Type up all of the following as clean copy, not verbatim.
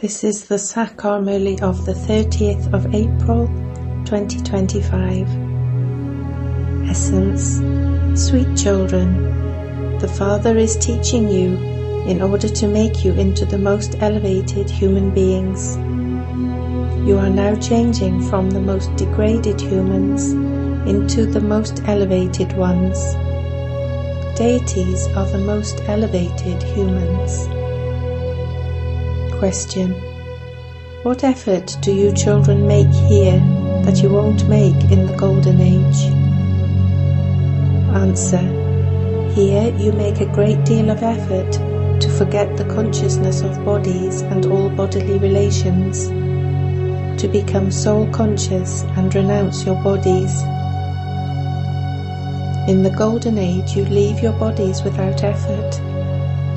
This is the Sakarmuli of the 30th of April 2025. Essence: Sweet children, the Father is teaching you in order to make you into the most elevated human beings. You are now changing from the most degraded humans into the most elevated ones. Deities are the most elevated humans. Question: what effort do you children make here that you won't make in the Golden Age? Answer: here you make a great deal of effort to forget the consciousness of bodies and all bodily relations, to become soul conscious and renounce your bodies. In the Golden Age you leave your bodies without effort,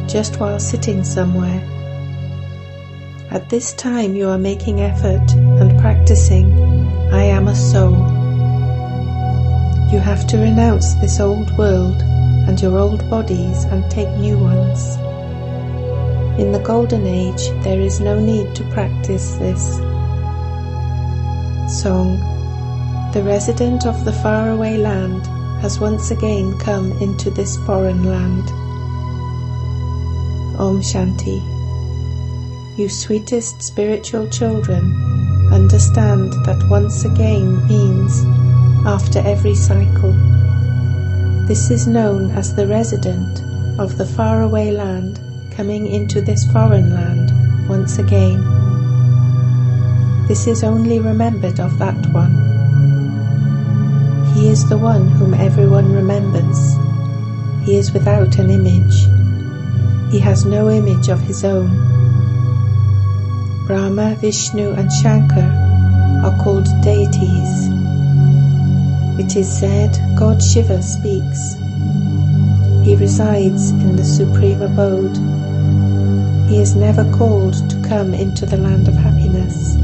just while sitting somewhere. At this time you are making effort and practicing, I am a soul. You have to renounce this old world and your old bodies and take new ones. In the Golden Age there is no need to practice this. Song: the resident of the faraway land has once again come into this foreign land. Om Shanti. You sweetest spiritual children, understand that once again means after every cycle. This is known as the resident of the faraway land coming into this foreign land once again. This is only remembered of that one. He is the one whom everyone remembers. He is without an image. He has no image of his own. Brahma, Vishnu and Shankar are called deities. It is said God Shiva speaks. He resides in the supreme abode. He is never called to come into the land of happiness.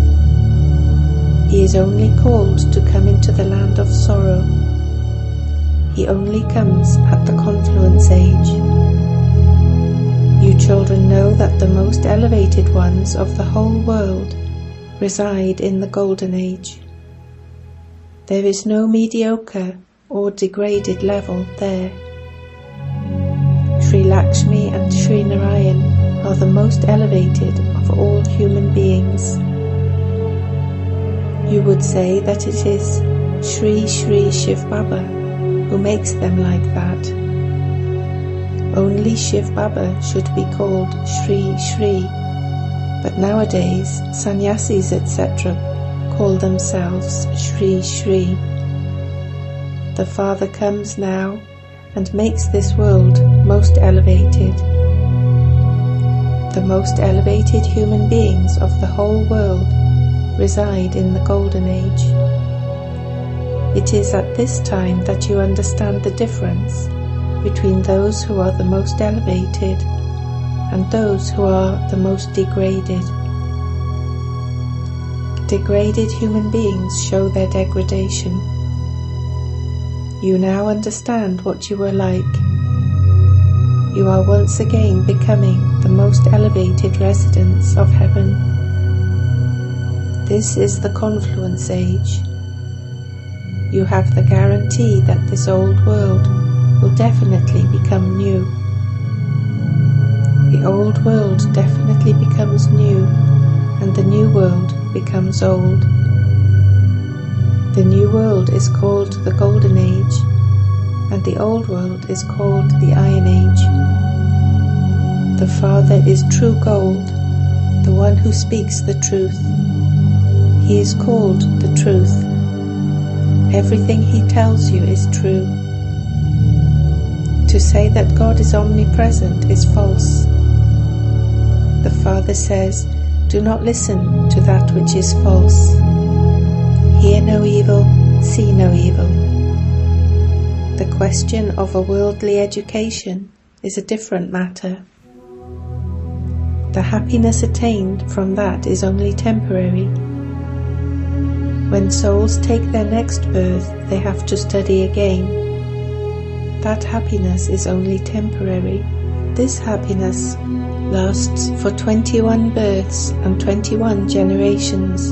He is only called to come into the land of sorrow. He only comes at the confluence age. You children know that the most elevated ones of the whole world reside in the Golden Age. There is no mediocre or degraded level there. Sri Lakshmi and Sri Narayan are the most elevated of all human beings. You would say that it is Sri Sri Shiv Baba who makes them like that. Only Shiv Baba should be called Shri Shri, but nowadays sannyasis etc. call themselves Shri Shri. The Father comes now and makes this world most elevated. The most elevated human beings of the whole world reside in the Golden Age. It is at this time that you understand the difference between those who are the most elevated and those who are the most degraded. Degraded human beings show their degradation. You now understand what you were like. You are once again becoming the most elevated residents of heaven. This is the confluence age. You have the guarantee that this old world will definitely become new. The old world definitely becomes new, and the new world becomes old. The new world is called the Golden Age, and the old world is called the Iron Age. The Father is true gold, the one who speaks the truth. He is called the truth. Everything he tells you is true. To say that God is omnipresent is false. The Father says, do not listen to that which is false. Hear no evil, see no evil. The question of a worldly education is a different matter. The happiness attained from that is only temporary. When souls take their next birth, they have to study again. That happiness is only temporary. This happiness lasts for 21 births and 21 generations.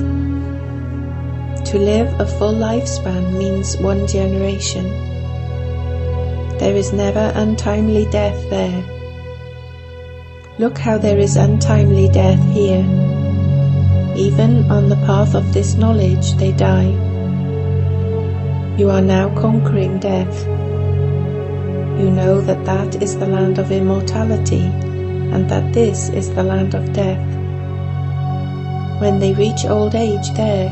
To live a full lifespan means 1 generation. There is never untimely death there. Look how there is untimely death here. Even on the path of this knowledge they die. You are now conquering death. You know that that is the land of immortality, and that this is the land of death. When they reach old age there,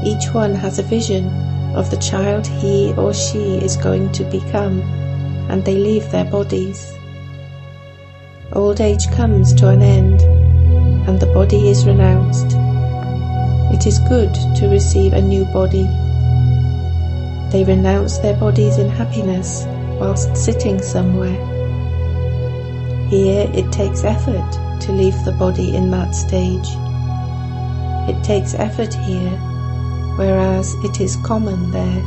each one has a vision of the child he or she is going to become, and they leave their bodies. Old age comes to an end, and the body is renounced. It is good to receive a new body. They renounce their bodies in happiness whilst sitting somewhere. Here it takes effort to leave the body in that stage. It takes effort here, whereas it is common there.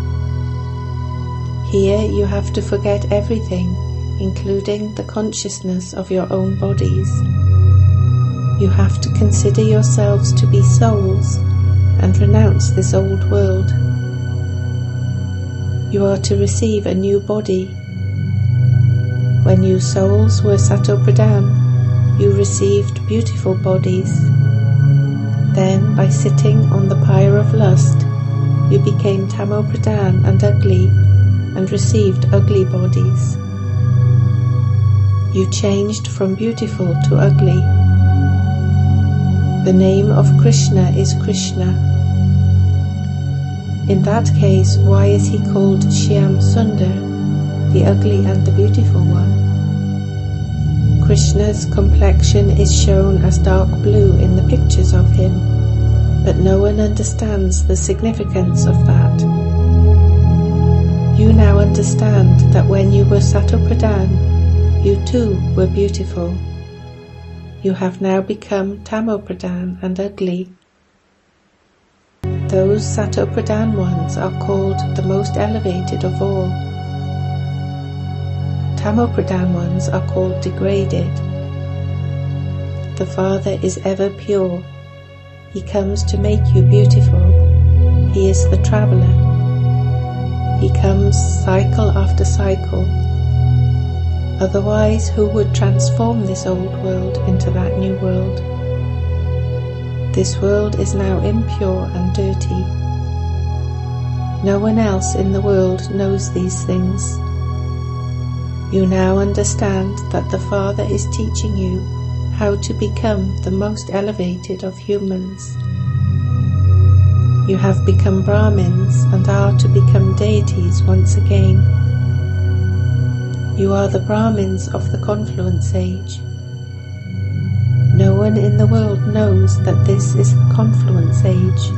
Here you have to forget everything, including the consciousness of your own bodies. You have to consider yourselves to be souls and renounce this old world. You are to receive a new body. When you souls were satopradhan, you received beautiful bodies. Then, by sitting on the pyre of lust, you became tamopradhan and ugly, and received ugly bodies. You changed from beautiful to ugly. The name of Krishna is Krishna. In that case, why is he called Shyam Sundar, the ugly and the beautiful one? Krishna's complexion is shown as dark blue in the pictures of him, but no one understands the significance of that. You now understand that when you were satopradhan, you too were beautiful. You have now become tamopradhan and ugly. Those satopradhan ones are called the most elevated of all. Tamopradhan ones are called degraded. The Father is ever pure. He comes to make you beautiful. He is the traveller. He comes cycle after cycle. Otherwise, who would transform this old world into that new world? This world is now impure and dirty. No one else in the world knows these things. You now understand that the Father is teaching you how to become the most elevated of humans. You have become Brahmins and are to become deities once again. You are the Brahmins of the confluence age. No one in the world knows that this is the confluence age.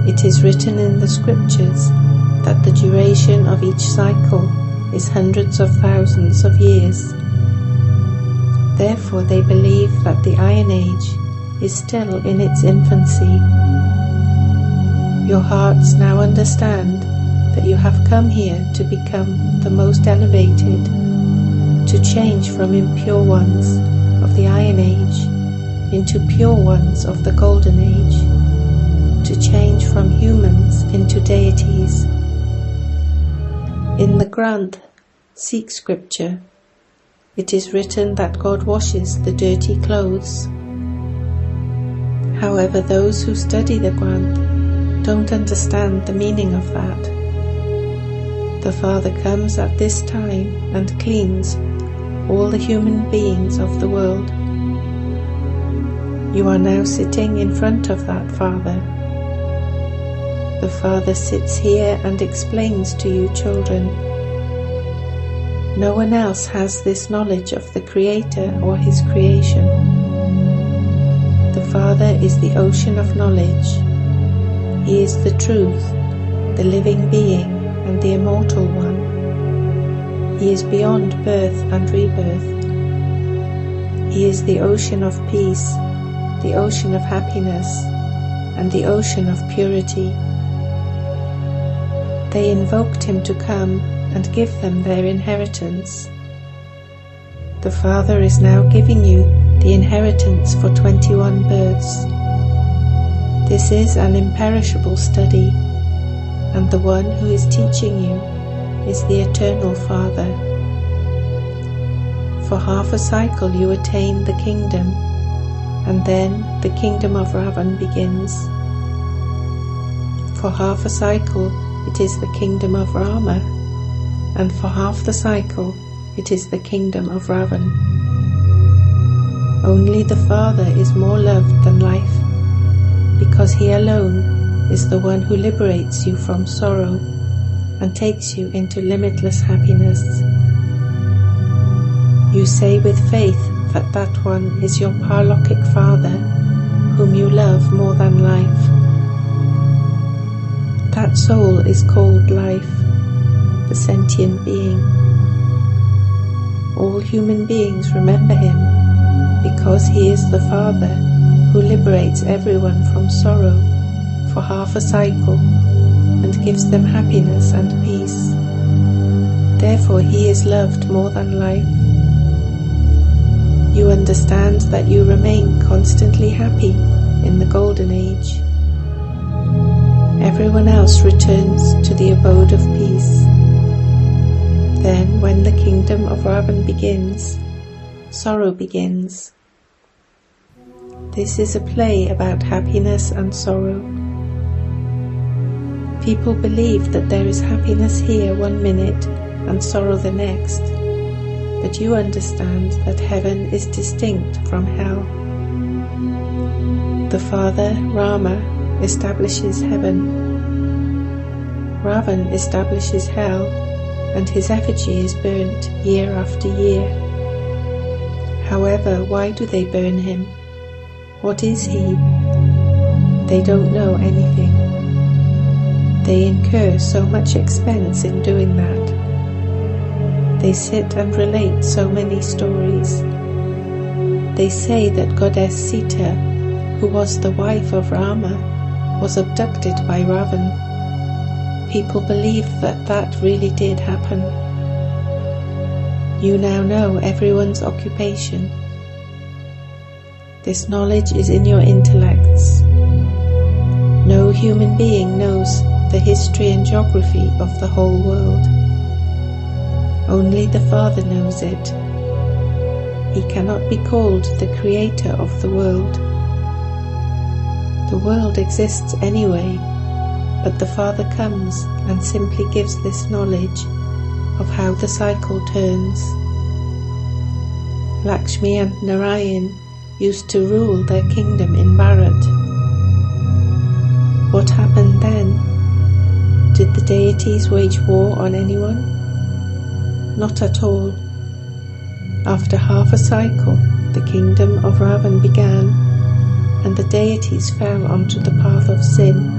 It is written in the scriptures that the duration of each cycle is hundreds of thousands of years. Therefore they believe that the Iron Age is still in its infancy. Your hearts now understand that you have come here to become the most elevated, to change from impure ones of the Iron Age into pure ones of the Golden Age, to change from humans into deities. In the Granth, Sikh scripture, it is written that God washes the dirty clothes. However, those who study the Granth don't understand the meaning of that. The Father comes at this time and cleans all the human beings of the world. You are now sitting in front of that Father. The Father sits here and explains to you children. No one else has this knowledge of the Creator or His creation. The Father is the ocean of knowledge. He is the truth, the living being, and the immortal one. He is beyond birth and rebirth. He is the ocean of peace, the ocean of happiness, and the ocean of purity. They invoked him to come and give them their inheritance. The Father is now giving you the inheritance for 21 births. This is an imperishable study, and the one who is teaching you is the Eternal Father. For half a cycle you attain the kingdom, and then the kingdom of Ravan begins. For half a cycle it is the kingdom of Rama, and for half the cycle it is the kingdom of Ravan. Only the Father is more loved than life, because He alone is the one who liberates you from sorrow and takes you into limitless happiness. You say with faith that that one is your Parlokic Father, whom you love more than life. That soul is called life, the sentient being. All human beings remember Him, because He is the Father who liberates everyone from sorrow for half a cycle and gives them happiness and peace. Therefore He is loved more than life. You understand that you remain constantly happy in the Golden Age. Everyone else returns to the abode of peace. Then, when the kingdom of Ravan begins, sorrow begins. This is a play about happiness and sorrow. People believe that there is happiness here one minute and sorrow the next, but you understand that heaven is distinct from hell. The Father, Rama, establishes heaven. Ravan establishes hell, and his effigy is burnt year after year. However, why do they burn him? What is he? They don't know anything. They incur so much expense in doing that. They sit and relate so many stories. They say that Goddess Sita, who was the wife of Rama, was abducted by Ravan. People believe that that really did happen. You now know everyone's occupation. This knowledge is in your intellects. No human being knows the history and geography of the whole world. Only the Father knows it. He cannot be called the creator of the world. The world exists anyway, but the Father comes and simply gives this knowledge of how the cycle turns. Lakshmi and Narayan used to rule their kingdom in Bharat. What happened then? Did the deities wage war on anyone? Not at all. After half a cycle, the kingdom of Ravan began, and the deities fell onto the path of sin.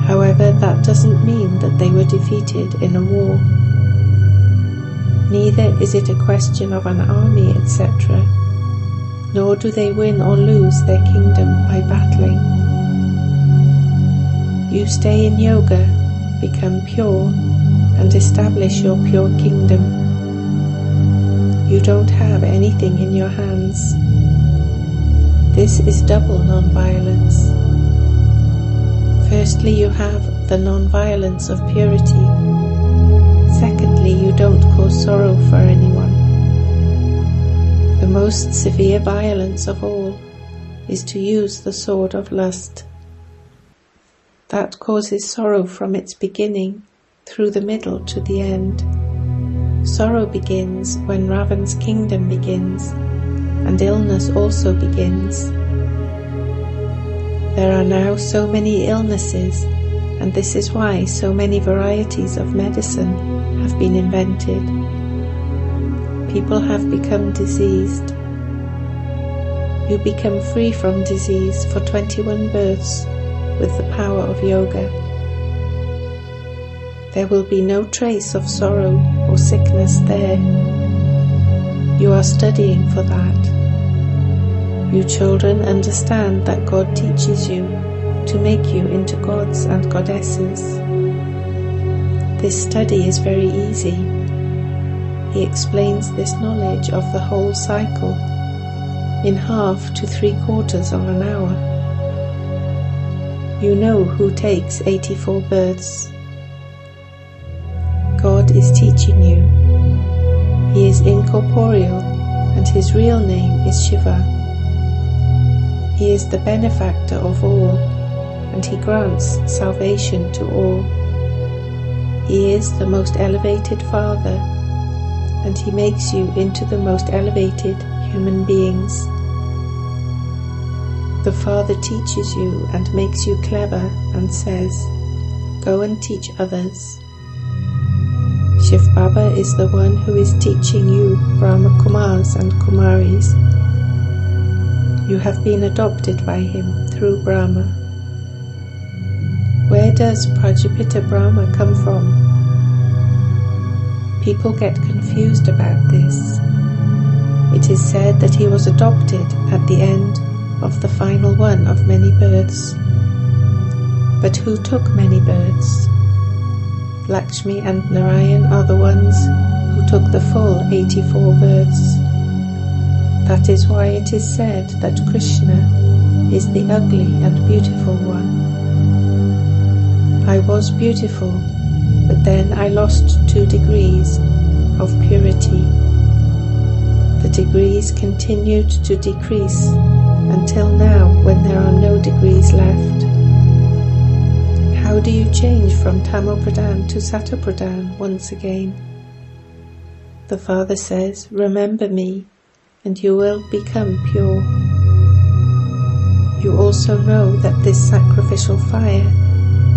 However, that doesn't mean that they were defeated in a war. Neither is it a question of an army, etc., nor do they win or lose their kingdom by battling. You stay in yoga, become pure, and establish your pure kingdom. You don't have anything in your hands. This is double non-violence. Firstly, you have the non-violence of purity. Secondly, you don't cause sorrow for anyone. The most severe violence of all is to use the sword of lust. That causes sorrow from its beginning through the middle to the end. Sorrow begins when Ravan's kingdom begins, and illness also begins. There are now so many illnesses, and this is why so many varieties of medicine have been invented. People have become diseased. You become free from disease for 21 births with the power of yoga. There will be no trace of sorrow or sickness there. You are studying for that. You children understand that God teaches you to make you into gods and goddesses. This study is very easy. he explains this knowledge of the whole cycle in 1/2 to 3/4 of an hour. You know who takes 84 births. God is teaching you. He is incorporeal, and his real name is Shiva. He is the benefactor of all, and he grants salvation to all. He is the most elevated Father, and he makes you into the most elevated human beings. The Father teaches you and makes you clever and says, "Go and teach others." Shiv Baba is the one who is teaching you Brahma Kumars and Kumaris. You have been adopted by him through Brahma. Where does Prajapita Brahma come from? People get confused about this. It is said that he was adopted at the end of the final one of many births. But who took many births? Lakshmi and Narayan are the ones who took the full 84 births. That is why it is said that Krishna is the ugly and beautiful one. I was beautiful, but then I lost 2 degrees of purity. The degrees continued to decrease until now, when there are no degrees left. How do you change from tamopradhan to satopradhan once again? The Father says, "Remember me, and you will become pure." You also know that this sacrificial fire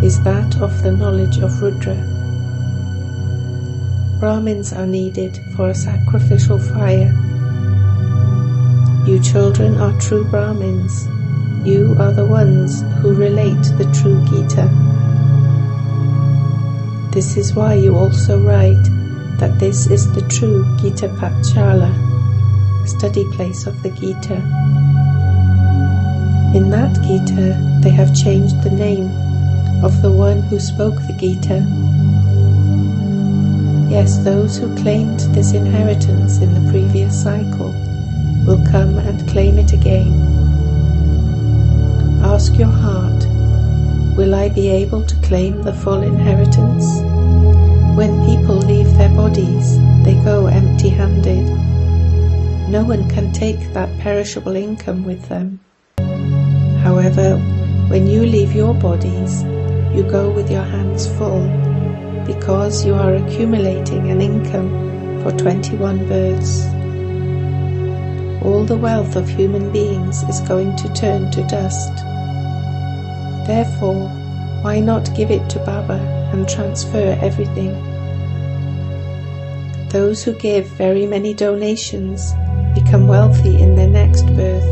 is that of the knowledge of Rudra. Brahmins are needed for a sacrificial fire. You children are true Brahmins. You are the ones who relate the true Gita. This is why you also write that this is the true Gita Patshala, study place of the Gita. In that Gita, they have changed the name of the one who spoke the Gita. Yes, those who claimed this inheritance in the previous cycle will come and claim it again. Ask your heart, will I be able to claim the full inheritance? When people leave their bodies, they go empty-handed. No one can take that perishable income with them. However, when you leave your bodies, you go with your hands full, because you are accumulating an income for 21 births. All the wealth of human beings is going to turn to dust. Therefore, why not give it to Baba and transfer everything? Those who give very many donations become wealthy in their next birth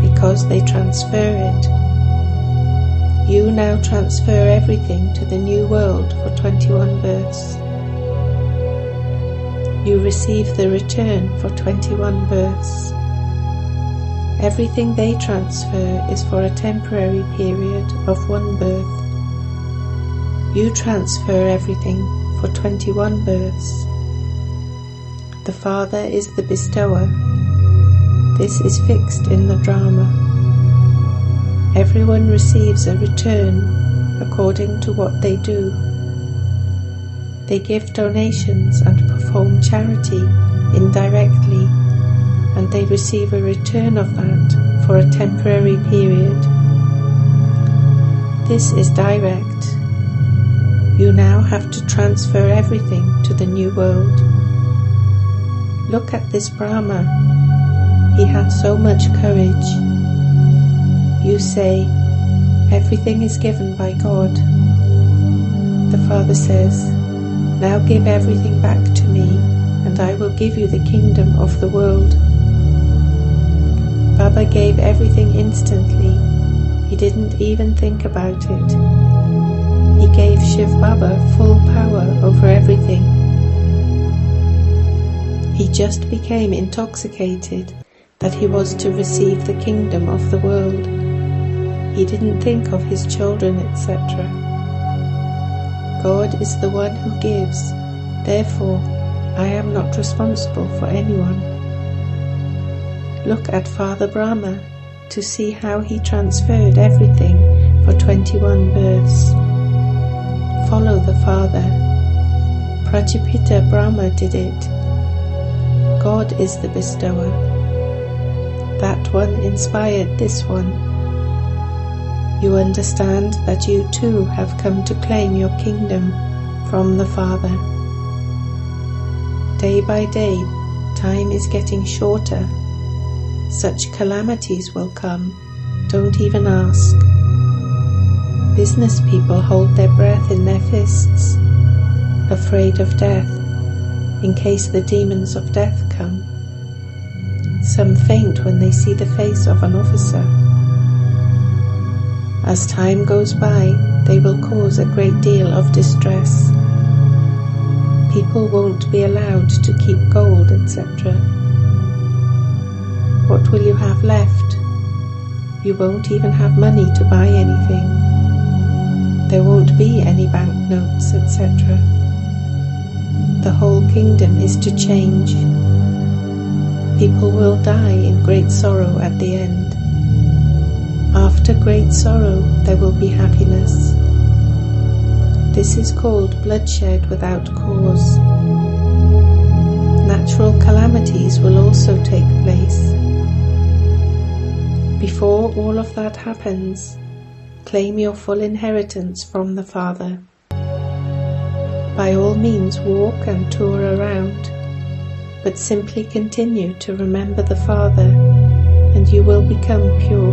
because they transfer it. You now transfer everything to the new world for 21 births. You receive the return for 21 births. Everything they transfer is for a temporary period of 1 birth. You transfer everything for 21 births. The Father is the bestower. This is fixed in the drama. Everyone receives a return according to what they do. They give donations and perform charity indirectly, and they receive a return of that for a temporary period. This is direct. You now have to transfer everything to the new world. Look at this Brahma. He had so much courage. You say, everything is given by God. The Father says, now give everything back to me, and I will give you the kingdom of the world. Baba gave everything instantly. He didn't even think about it. He gave Shiv Baba full power over everything. He just became intoxicated that he was to receive the kingdom of the world. He didn't think of his children, etc. God is the one who gives. Therefore, I am not responsible for anyone. Look at Father Brahma to see how he transferred everything for 21 births. Follow the Father. Prajapita Brahma did it. God is the bestower. That one inspired this one. You understand that you too have come to claim your kingdom from the Father. Day by day, time is getting shorter. Such calamities will come, don't even ask. Business people hold their breath in their fists, afraid of death, in case the demons of death come. Some faint when they see the face of an officer. As time goes by, they will cause a great deal of distress. People won't be allowed to keep gold, etc. What will you have left? You won't even have money to buy anything. There won't be any banknotes, etc. The whole kingdom is to change. People will die in great sorrow at the end. After great sorrow, there will be happiness. This is called bloodshed without cause. Natural calamities will also take place. Before all of that happens, claim your full inheritance from the Father. By all means walk and tour around, but simply continue to remember the Father, and you will become pure.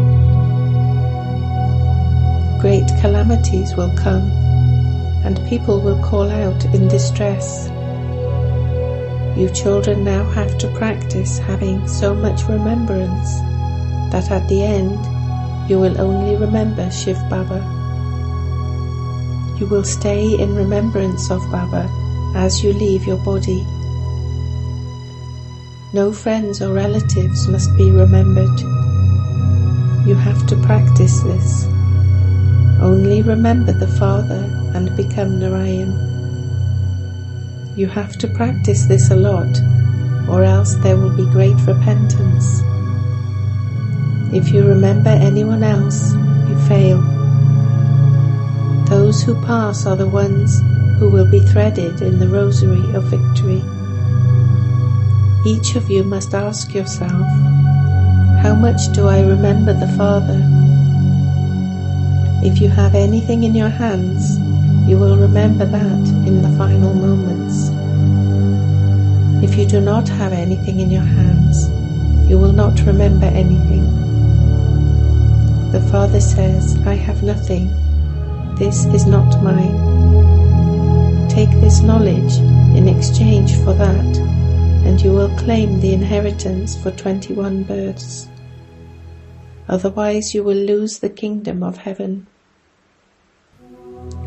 Great calamities will come, and people will call out in distress. You children now have to practice having so much remembrance that at the end you will only remember Shiv Baba. You will stay in remembrance of Baba as you leave your body. No friends or relatives must be remembered. You have to practice this. Only remember the Father and become Narayan. You have to practice this a lot, or else there will be great repentance. If you remember anyone else, you fail. Those who pass are the ones who will be threaded in the rosary of victory. Each of you must ask yourself, how much do I remember the Father? If you have anything in your hands, you will remember that in the final moments. If you do not have anything in your hands, you will not remember anything. The Father says, I have nothing. This is not mine. Take this knowledge in exchange for that, and you will claim the inheritance for 21 births. Otherwise you will lose the kingdom of heaven.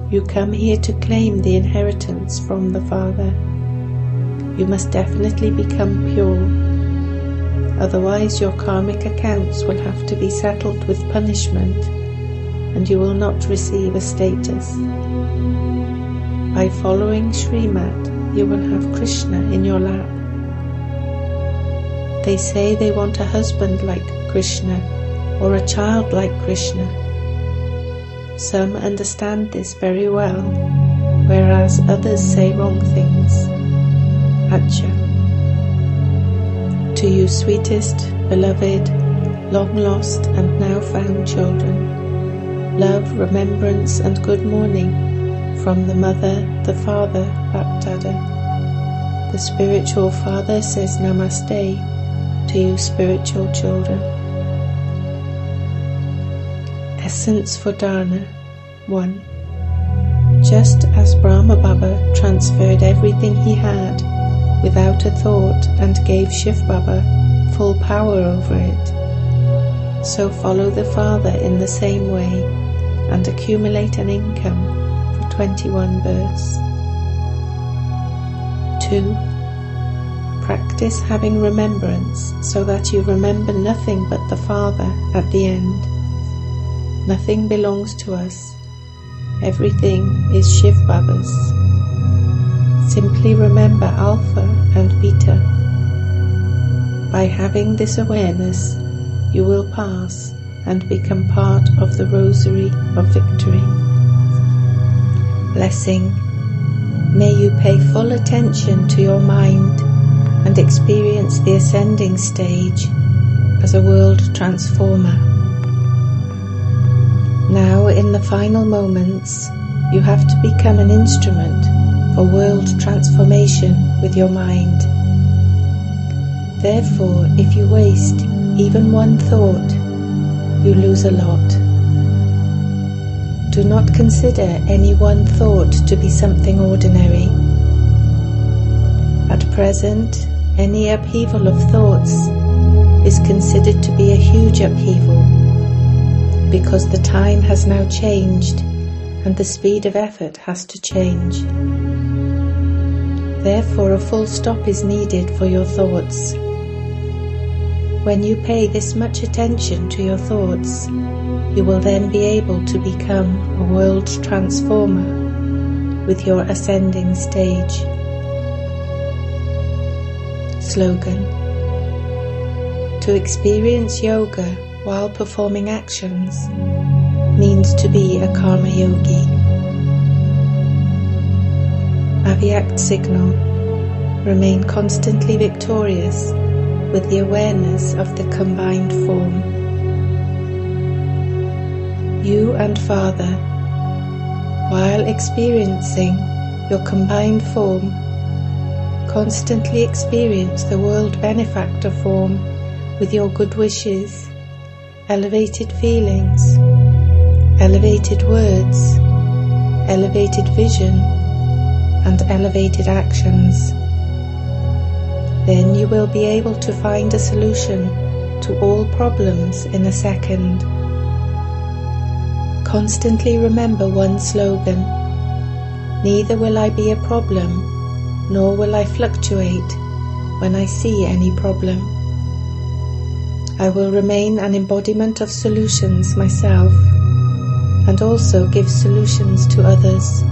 You come here to claim the inheritance from the Father. You must definitely become pure. Otherwise your karmic accounts will have to be settled with punishment, and you will not receive a status. By following Srimad, you will have Krishna in your lap. They say they want a husband like Krishna, or a child like Krishna. Some understand this very well, whereas others say wrong things. Acha. To you sweetest, beloved, long lost and now found children, love, remembrance and good morning from the Mother, the Father, Bapdada. The spiritual Father says Namaste to you spiritual children. Essence for Dharna 1. Just as Brahma Baba transferred everything he had without a thought and gave Shiv Baba full power over it, so follow the Father in the same way and accumulate an income for 21 births. 2. Practice having remembrance so that you remember nothing but the Father at the end. Nothing belongs to us. Everything is Shiv Baba's. Simply remember Alpha and Beta. By having this awareness, you will pass and become part of the Rosary of Victory. Blessing. May you pay full attention to your mind and experience the ascending stage as a world transformer. Now, in the final moments, you have to become an instrument for world transformation with your mind. Therefore, if you waste even one thought, you lose a lot. Do not consider any one thought to be something ordinary. At present, any upheaval of thoughts is considered to be a huge upheaval, because the time has now changed and the speed of effort has to change. Therefore, a full stop is needed for your thoughts. When you pay this much attention to your thoughts, you will then be able to become a world transformer with your ascending stage. Slogan. To experience yoga while performing actions means to be a karma yogi. Avyact signal. Remain constantly victorious with the awareness of the combined form. You and Father, while experiencing your combined form, constantly experience the world benefactor form with your good wishes, elevated feelings, elevated words, elevated vision, and elevated actions. Then you will be able to find a solution to all problems in a second. Constantly remember one slogan: neither will I be a problem, nor will I fluctuate when I see any problem. I will remain an embodiment of solutions myself, and also give solutions to others.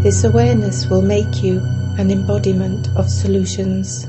This awareness will make you an embodiment of solutions.